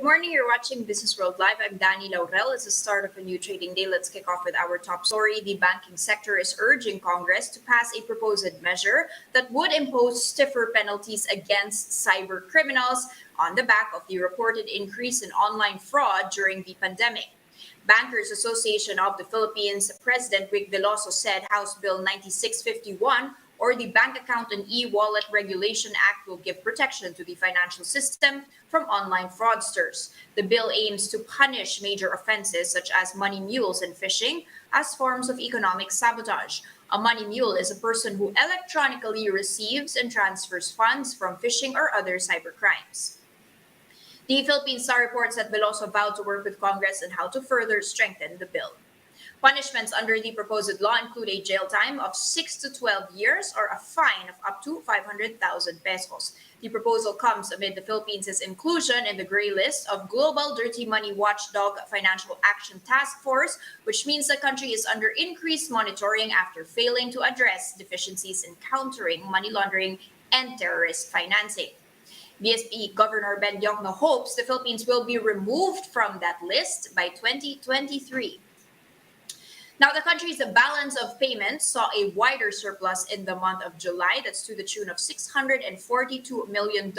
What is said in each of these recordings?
morning. You're watching Businessworld Live. I'm Danie Laurel. It's the start of a new trading day. Let's kick off with our top story. The banking sector is urging Congress to pass a proposed measure that would impose stiffer penalties against cyber criminals on the back of the reported increase in online fraud during the pandemic. Bankers Association of the Philippines President Vic Veloso said House Bill 9651 or the Bank Account and E-Wallet Regulation Act will give protection to the financial system from online fraudsters. The bill aims to punish major offenses such as money mules and phishing as forms of economic sabotage. A money mule is a person who electronically receives and transfers funds from phishing or other cybercrimes. The Philippine Star reports that Veloso vowed to work with Congress on how to further strengthen the bill. Punishments under the proposed law include a jail time of 6 to 12 years or a fine of up to 500,000 pesos. The proposal comes amid the Philippines' inclusion in the gray list of Global Dirty Money Watchdog Financial Action Task Force, which means the country is under increased monitoring after failing to address deficiencies in countering money laundering and terrorist financing. BSP Governor Ben Diokno hopes the Philippines will be removed from that list by 2023. Now, the country's balance of payments saw a wider surplus in the month of July. That's to the tune of $642 million.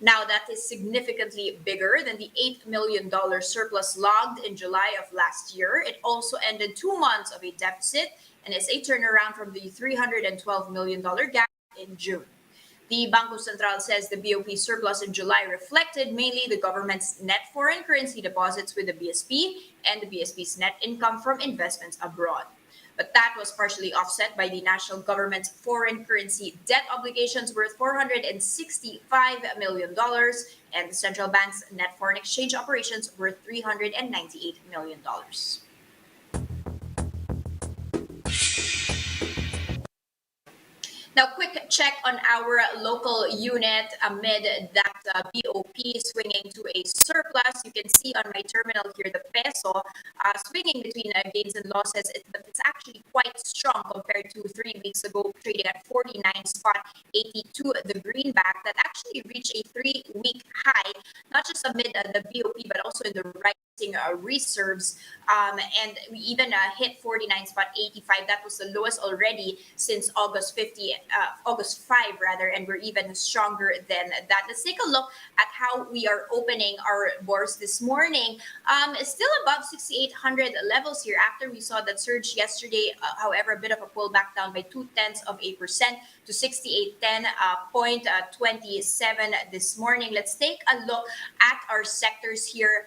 Now, that is significantly bigger than the $8 million surplus logged in July of last year. It also ended 2 months of a deficit and is a turnaround from the $312 million gap in June. The Bangko Sentral says the BOP surplus in July reflected mainly the government's net foreign currency deposits with the BSP and the BSP's net income from investments abroad. But that was partially offset by the national government's foreign currency debt obligations worth $465 million and the central bank's net foreign exchange operations worth $398 million. Now, quick check on our local unit amid that BOP swinging to a surplus. You can see on my terminal here the peso swinging between gains and losses, but it's actually quite strong compared to 3 weeks ago, trading at 49.82. The greenback that actually reached a 3-week high, not just amid the BOP, but also in the rising reserves, and we even hit 49.85. That was the lowest already since August 5 rather, and we're even stronger than that. Let's take a look at how we are opening our bourse this morning. It's still above 6,800 levels here after we saw that surge yesterday. However, a bit of a pullback down by 0.2% to 6810.27 this morning. Let's take a look at our sectors here.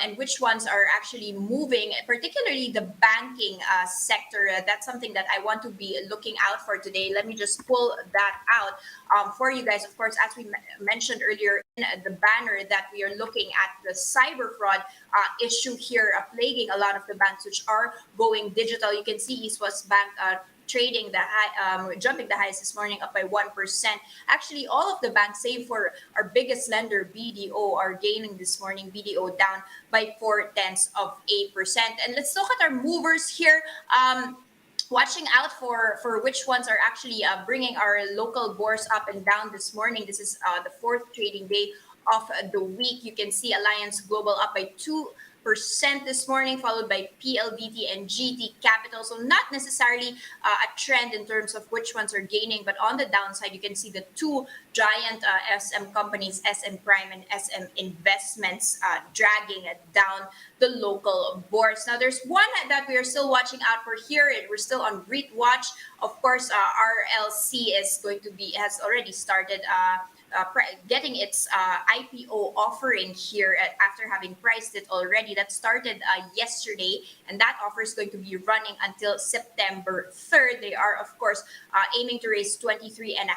And which ones are actually moving, particularly the banking sector. That's something that I want to be looking out for today. Let me just pull that out for you guys. Of course, as we mentioned earlier in the banner, that we are looking at the cyber fraud issue here plaguing a lot of the banks which are going digital. You can see East West Bank trading the high, jumping the highest this morning, up by 1%. Actually, all of the banks, save for our biggest lender, BDO, are gaining this morning. BDO down by 0.4%. And let's look at our movers here. Watching out for which ones are actually bringing our local bourse up and down this morning. This is the 4th trading day of the week. You can see Alliance Global up by 2% this morning, followed by PLDT and GT Capital. So not necessarily a trend in terms of which ones are gaining, but on the downside, you can see the 2 giant SM companies, SM Prime and SM Investments, dragging dragging down the local boards. Now, there's one that we are still watching out for here. We're still on REIT watch. Of course, RLC has already started getting its IPO offering here after having priced it already. That started yesterday, and that offer is going to be running until September 3rd. They are, of course, aiming to raise 23.5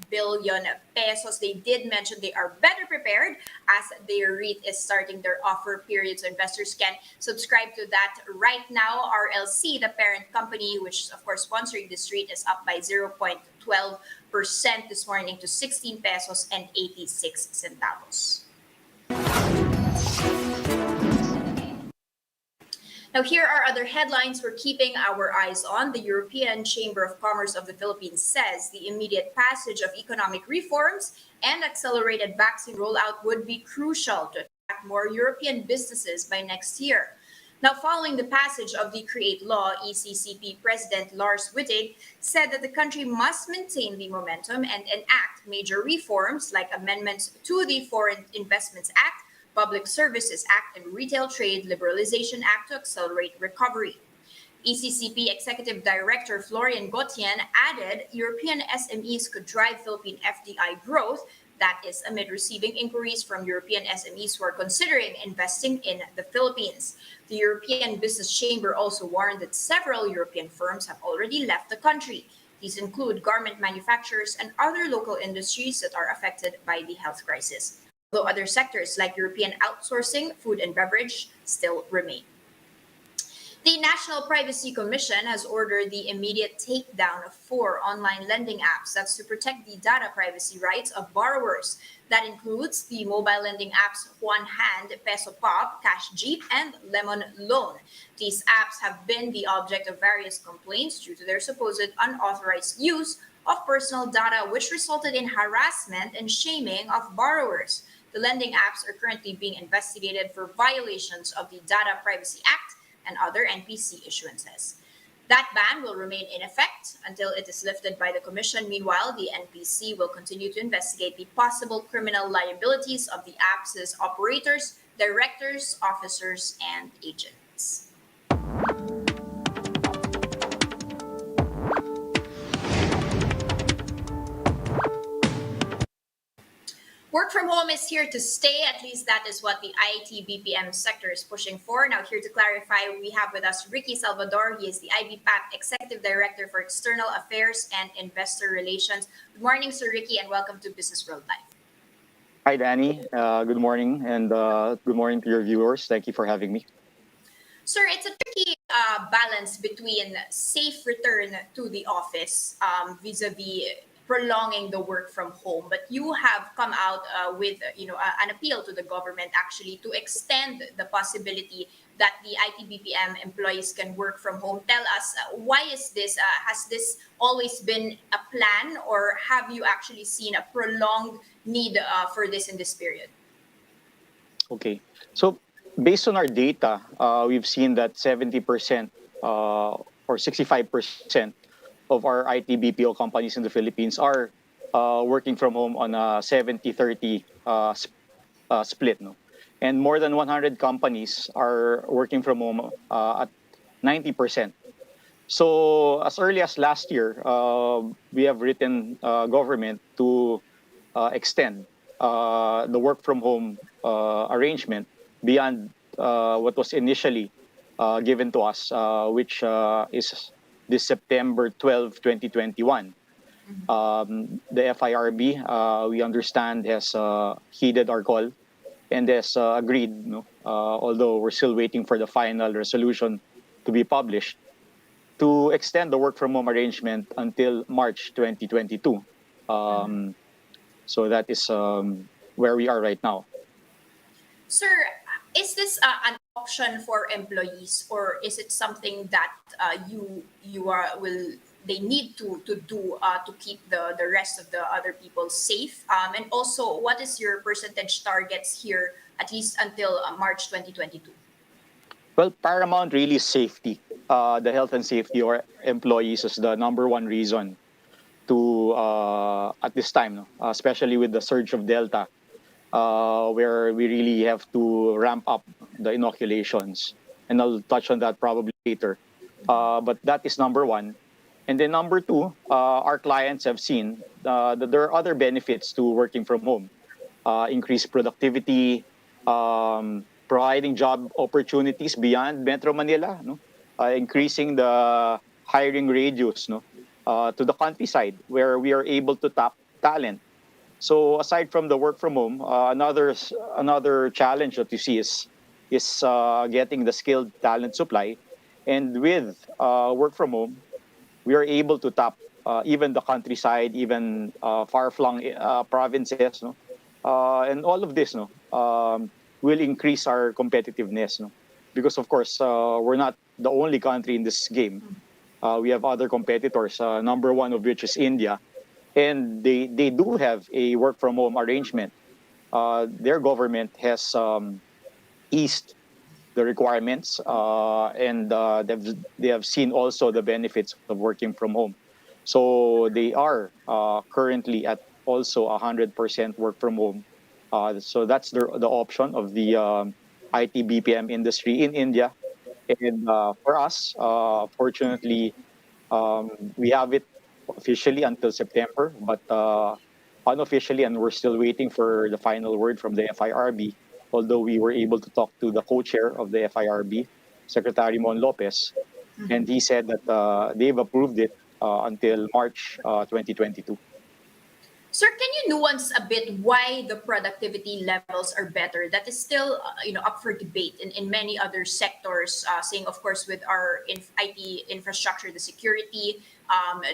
billion pesos. They did mention they are better prepared as their REIT is starting their offer period, so investors can subscribe to that right now. RLC, the parent company, which is of course sponsoring this REIT, is up by 0.12% this morning to 16 pesos and 86 centavos. Now, here are other headlines we're keeping our eyes on. The European Chamber of Commerce of the Philippines says the immediate passage of economic reforms and accelerated vaccine rollout would be crucial to attract more European businesses by next year. Now, following the passage of the Create Law, ECCP President Lars Wittig said that the country must maintain the momentum and enact major reforms like amendments to the Foreign Investments Act, Public Services Act, and Retail Trade Liberalization Act to accelerate recovery. ECCP Executive Director Florian Gauthier added European SMEs could drive Philippine FDI growth. That is amid receiving inquiries from European SMEs who are considering investing in the Philippines. The European Business Chamber also warned that several European firms have already left the country. These include garment manufacturers and other local industries that are affected by the health crisis, although other sectors like European outsourcing, food and beverage still remain. The National Privacy Commission has ordered the immediate takedown of 4 online lending apps. That's to protect the data privacy rights of borrowers. That includes the mobile lending apps One Hand, Peso Pop, Cash Jeep, and Lemon Loan. These apps have been the object of various complaints due to their supposed unauthorized use of personal data, which resulted in harassment and shaming of borrowers. The lending apps are currently being investigated for violations of the Data Privacy Act and other NPC issuances. That ban will remain in effect until it is lifted by the Commission. Meanwhile, the NPC will continue to investigate the possible criminal liabilities of the app's operators, directors, officers, and agents. Work from home is here to stay. At least that is what the IT-BPM sector is pushing for. Now, here to clarify, we have with us Ricky Salvador. He is the IBPAP Executive Director for External Affairs and Investor Relations. Good morning, Sir Ricky, and welcome to Businessworld Live. Hi, Danie. Good morning, and good morning to your viewers. Thank you for having me. Sir, it's a tricky balance between safe return to the office vis-a-vis prolonging the work from home. But you have come out with an appeal to the government actually to extend the possibility that the IT-BPM employees can work from home. Tell us, why is this? Has this always been a plan, or have you actually seen a prolonged need for this in this period? Okay. So based on our data, we've seen that 70% or 65% of our IT BPO companies in the Philippines are working from home on a 70-30 split. No? And more than 100 companies are working from home at 90%. So as early as last year, we have written government to extend the work from home arrangement beyond what was initially given to us, which is this September 12, 2021. The FIRB, we understand, has heeded our call and has agreed, although we're still waiting for the final resolution to be published, to extend the work from home arrangement until March 2022. So that is where we are right now. Sir, is this an option for employees, or is it something that they need to do to keep the rest of the other people safe? And also, what is your percentage targets here, at least until March 2022? Well, paramount really is safety. The health and safety of our employees is the number one reason to, at this time, especially with the surge of Delta, where we really have to ramp up the inoculations. And I'll touch on that probably later. But that is number one. And then number two, our clients have seen that there are other benefits to working from home. Increased productivity, providing job opportunities beyond Metro Manila, increasing the hiring radius to the countryside, where we are able to tap talent. So aside from the work from home, another challenge that you see is getting the skilled talent supply. And with work from home, we are able to tap even the countryside, even far-flung provinces. And all of this will increase our competitiveness. Because, of course, we're not the only country in this game. We have other competitors, number one of which is India. And they do have a work from home arrangement. their government has eased the requirements, and they have seen also the benefits of working from home. So they are currently at also 100% work from home. So that's the option of the IT-BPM industry in India. And for us, fortunately, we have it officially until September, but unofficially, and we're still waiting for the final word from the FIRB. Although we were able to talk to the co-chair of the FIRB, Secretary Mon Lopez, and he said that they've approved it until March 2022. Sir, can you nuance a bit why the productivity levels are better? That is still, up for debate in many other sectors. Saying, of course, with our IT infrastructure, the security,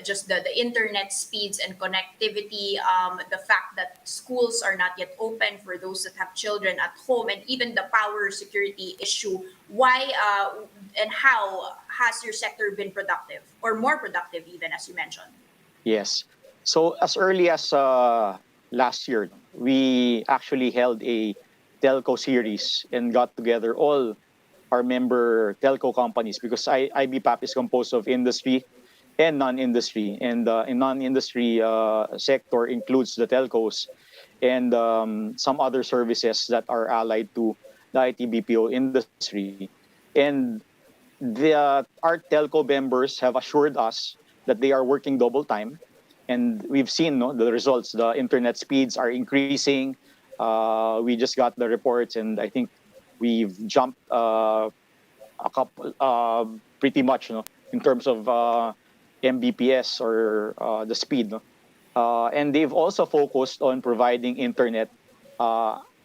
just the internet speeds and connectivity, the fact that schools are not yet open for those that have children at home, and even the power security issue. Why and how has your sector been productive, or more productive, even as you mentioned? Yes. So as early as last year, we actually held a telco series and got together all our member telco companies, because IBPAP is composed of industry and non-industry, and in non-industry sector includes the telcos and some other services that are allied to the IT BPO industry. And our telco members have assured us that they are working double time, and we've seen, no, the results. The internet speeds are increasing. We just got the reports, and I think we've jumped a couple, pretty much, no, in terms of Mbps, or the speed. No? And they've also focused on providing internet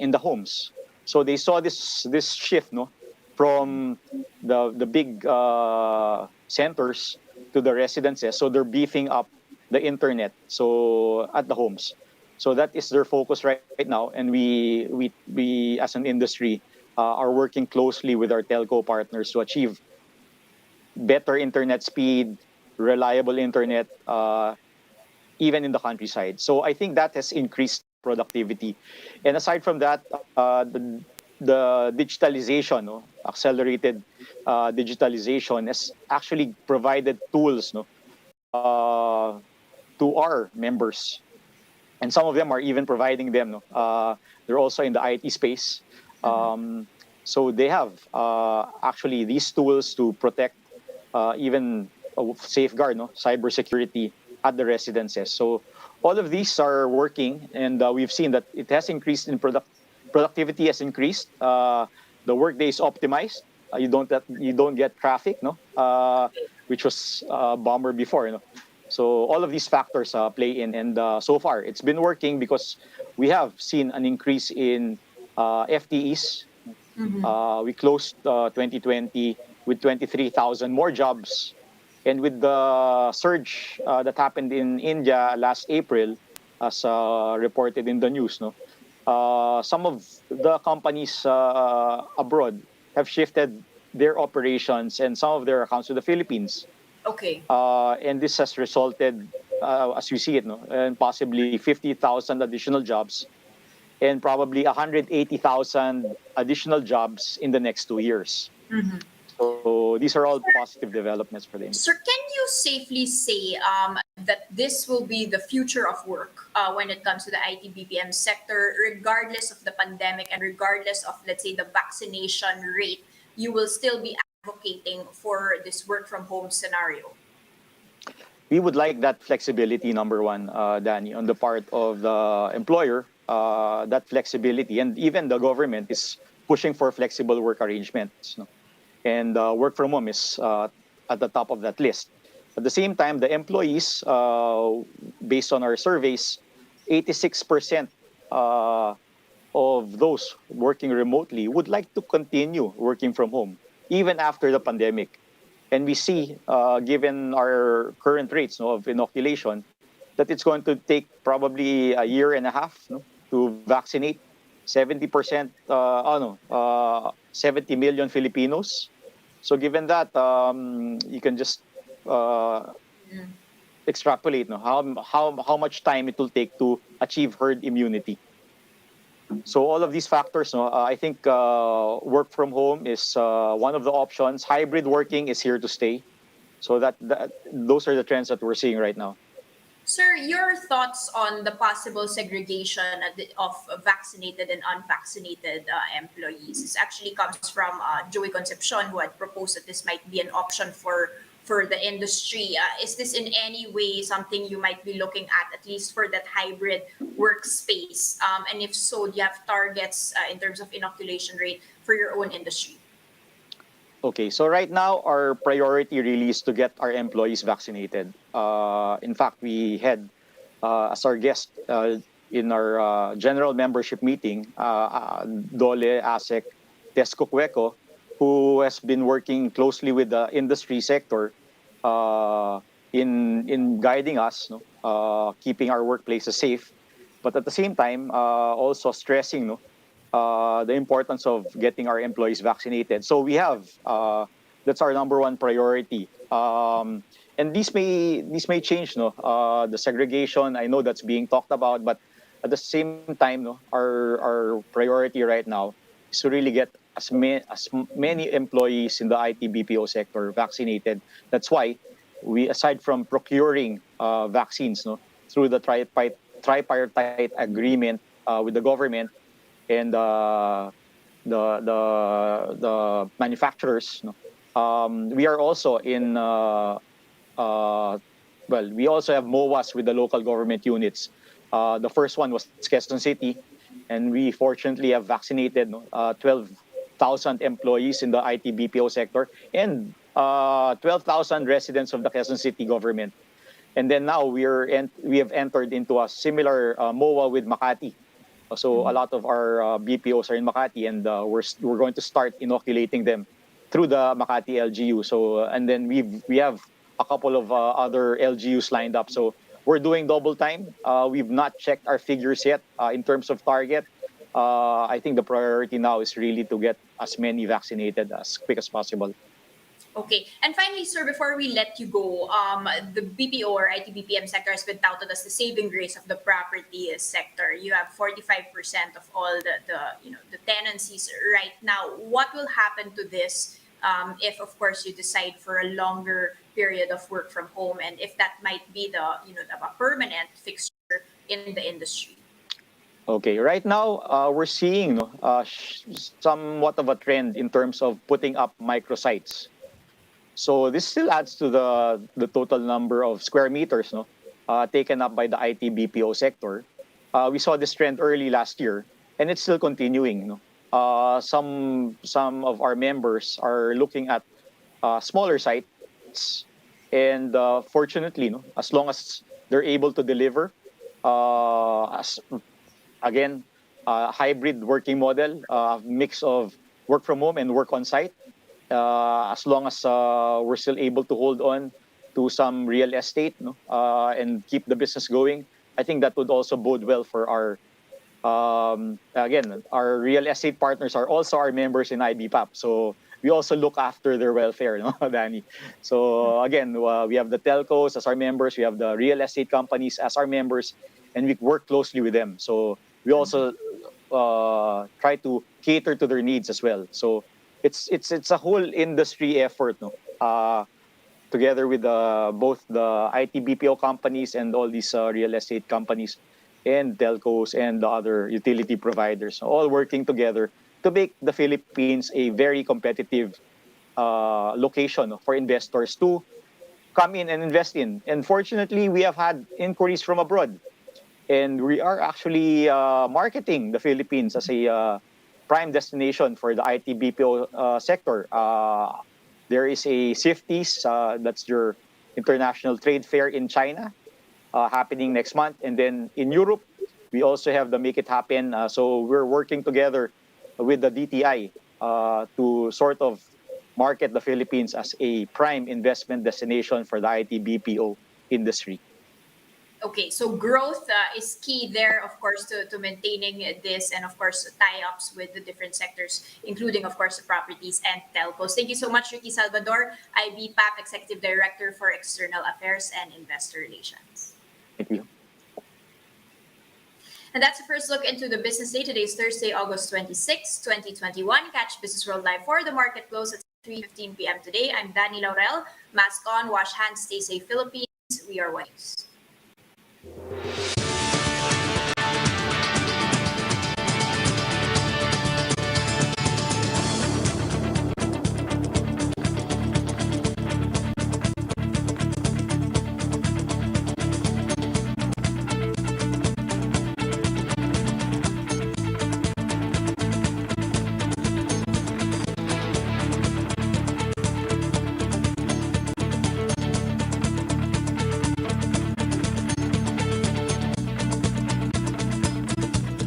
in the homes. So they saw this shift, no, from the big centers to the residences. So they're beefing up the internet, so at the homes. So that is their focus right now, and we as an industry are working closely with our telco partners to achieve better internet speed, reliable internet, even in the countryside. So I think that has increased productivity. And aside from that, the digitalization, no, accelerated digitalization has actually provided tools, no, to our members. And some of them are even providing them. No, they're also in the IT space. So they have actually these tools to protect, even safeguard, no, cybersecurity at the residences. So all of these are working, and we've seen that it has increased in productivity has increased. The workday is optimized. You don't get traffic, no, which was a bummer before, you know. So all of these factors play in, and so far it's been working because we have seen an increase in FTEs. We closed 2020 with 23,000 more jobs. And with the surge that happened in India last April, as reported in the news, no, some of the companies abroad have shifted their operations and some of their accounts to the Philippines. Okay. And this has resulted, as we see it, no, and possibly 50,000 additional jobs, and probably 180,000 additional jobs in the next 2 years. So these are all positive developments for the Sir, industry. can you safely say that this will be the future of work when it comes to the IT BPM sector, regardless of the pandemic and regardless of, let's say, the vaccination rate? You will still be advocating for this work from home scenario? We would like that flexibility, number one, Danny, on the part of the employer, that flexibility. And even the government is pushing for flexible work arrangements. No? And work from home is at the top of that list. At the same time, the employees, based on our surveys, 86% of those working remotely would like to continue working from home, even after the pandemic. And we see, given our current rates, no, of inoculation, that it's going to take probably a year and a half, no, to vaccinate 70%, 70 million Filipinos. So given that, you can just extrapolate, no, how much time it will take to achieve herd immunity. So all of these factors, no, I think work from home is one of the options. Hybrid working is here to stay. So that those are the trends that we're seeing right now. Sir, your thoughts on the possible segregation of vaccinated and unvaccinated employees. This actually comes from Joey Concepcion, who had proposed that this might be an option for the industry. Is this in any way something you might be looking at least for that hybrid workspace? And if so, do you have targets in terms of inoculation rate for your own industry? Okay, so right now our priority really is to get our employees vaccinated. In fact, we had as our guest in our general membership meeting, Dole Asek Tesco, who has been working closely with the industry sector uh, in guiding us, no, keeping our workplaces safe, but at the same time also stressing, no, the importance of getting our employees vaccinated. So we have that's our number one priority. And these may change, no. The segregation, I know that's being talked about, but at the same time, no, our priority right now is to really get as many employees in the IT BPO sector vaccinated. That's why we, aside from procuring vaccines, no, through the tripartite agreement with the government and the manufacturers, no, we are also in uh, well, we also have MOAs with the local government units. The first one was Quezon City, and we fortunately have vaccinated, no, 12,000 employees in the IT BPO sector and 12,000 residents of the Quezon City government. And then now we have entered into a similar MOA with Makati. So a lot of our BPOs are in Makati, and we're going to start inoculating them through the Makati LGU. So and then we have a couple of other LGUs lined up. So we're doing double time. We've not checked our figures yet in terms of target. I think the priority now is really to get as many vaccinated as quick as possible. Okay. And finally, sir, before we let you go, the BPO or IT-BPM sector has been touted as the saving grace of the property sector. You have 45% of all the tenancies right now. What will happen to this if, of course, you decide for a longer period of work from home, and if that might be a permanent fixture in the industry? Okay, right now we're seeing, no, somewhat of a trend in terms of putting up microsites. So this still adds to the total number of square meters, no, taken up by the IT BPO sector. We saw this trend early last year, and it's still continuing. No, some of our members are looking at smaller sites, and fortunately, no, as long as they're able to deliver, as again, hybrid working model, mix of work from home and work on site, as long as we're still able to hold on to some real estate, no, and keep the business going, I think that would also bode well for our again, our real estate partners are also our members in IBPAP. So we also look after their welfare, no, Danny. So again, we have the telcos as our members, we have the real estate companies as our members, and we work closely with them. So we also try to cater to their needs as well. So it's a whole industry effort, no. Together with both the IT BPO companies and all these real estate companies and telcos and the other utility providers, all working together to make the Philippines a very competitive location for investors to come in and invest in. And fortunately, we have had inquiries from abroad, and we are actually marketing the Philippines as a prime destination for the IT BPO sector. There is a CIFTIS, that's your international trade fair in China, happening next month. And then in Europe, we also have the Make It Happen. So we're working together with the DTI to sort of market the Philippines as a prime investment destination for the IT BPO industry. Okay, so growth is key there, of course, to maintaining this, and of course, tie-ups with the different sectors, including, of course, the properties and telcos. Thank you so much, Ricky Salvador, IBPAP Executive Director for External Affairs and Investor Relations. Thank you. And that's the first look into the business day. Today is Thursday, August 26, 2021. Catch Business World Live for the market close at 3:15 p.m. today. I'm Danie Laurel. Mask on, wash hands, stay safe, Philippines. We are Widens.